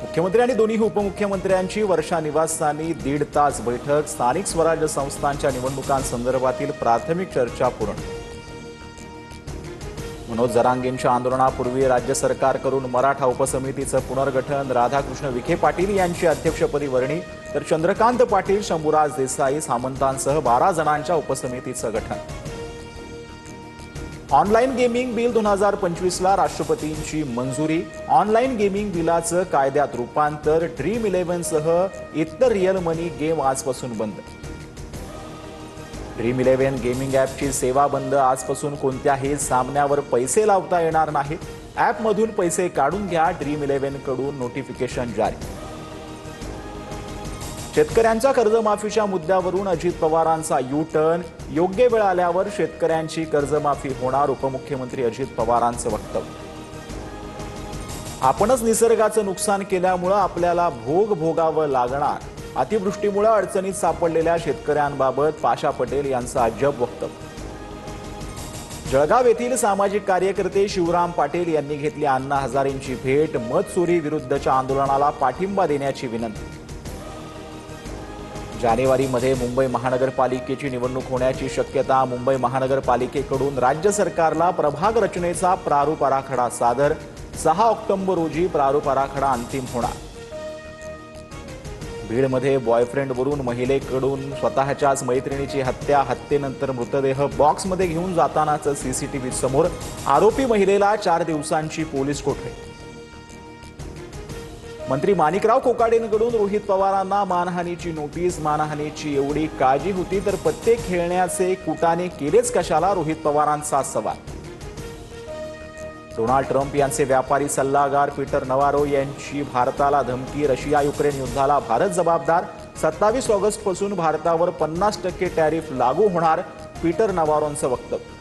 मुख्यमंत्री आणि दोन्ही उपमुख्यमंत्र्यांची वर्षा निवासस्थानी 1.5 तास बैठक। स्थानिक स्वराज्य संस्थांच्या निवडणुकांसंदर्भातील प्राथमिक चर्चा पूर्ण। मनोज जरांगेंच्या आंदोलनापूर्वी राज्य सरकारकडून मराठा उपसमितीचं पुनर्गठन। राधाकृष्ण विखे पाटील यांची अध्यक्षपदी वर्णी, तर चंद्रकांत पाटील, शंभूराज देसाई, सामंतांसह 12 जणांच्या उपसमितीचं गठन। ऑनलाईन गेमिंग बिल 2025ला राष्ट्रपतींची मंजुरी। ऑनलाईन गेमिंग बिलाचं कायद्यात रूपांतर। ड्रीम 11 सह इतर रिअल मनी गेम आजपासून बंद। ड्रीम 11 गेमिंग ॲपची सेवा बंद। आजपासून कोणत्याही सामन्यावर पैसे लावता येणार नाहीत। ॲपमधून पैसे काढून घ्या, ड्रीम 11 कडून नोटिफिकेशन जारी। शेतकऱ्यांच्या कर्जमाफीच्या मुद्द्यावरून अजित पवारांचा यू टर्न। योग्य वेळ आल्यावर शेतकऱ्यांची कर्जमाफी होणार, उपमुख्यमंत्री अजित पवारांचं वक्तव्य। आपणच निसर्गाचं नुकसान केल्यामुळे आपल्याला भोगावं लागणार। अतिवृष्टीमुळे अडचणीत सापडलेल्या शेतकऱ्यांबाबत पाशा पटेल यांचं अजब वक्तव्य। जळगाव येथील सामाजिक कार्यकर्ते शिवराम पाटील यांनी घेतली अण्णा हजारेंची भेट। मत चोरी विरुद्धच्या आंदोलनाला पाठिंबा देण्याची विनंती। जानेवारीमध्ये मुंबई महानगरपालिकेची निवडणूक होण्याची शक्यता। मुंबई महानगरपालिकेकडून राज्य सरकारला प्रभाग रचनेचा प्रारूप आराखडा सादर। 6 ऑक्टोबर रोजी प्रारूप आराखडा अंतिम होणार। बीडमध्ये बॉयफ्रेंडवरून महिलेकडून स्वतःच्याच मैत्रिणीची हत्या। हत्येनंतर मृतदेह बॉक्समध्ये घेऊन जातानाचं सीसीटीव्ही समोर। आरोपी महिलेला 4 दिवसांची पोलीस कोठडी। मंत्री माणिकराव कोकाटेंकडून रोहित पवारांना मानहानीची नोटीस। मानहानीची एवढी काळजी होती तर पत्ते खेळण्याचे कुटाने केलेच कशाला, रोहित पवारांचा सवाल। डोनाल्ड ट्रम्प यांचे व्यापारी सल्लागार पीटर नवारो यांची भारताला धमकी। रशिया युक्रेन युद्धाला भारत जबाबदार। 27 ऑगस्टपासून भारतावर 50% टॅरिफ लागू होणार, पीटर नवारोंचं वक्तव्य।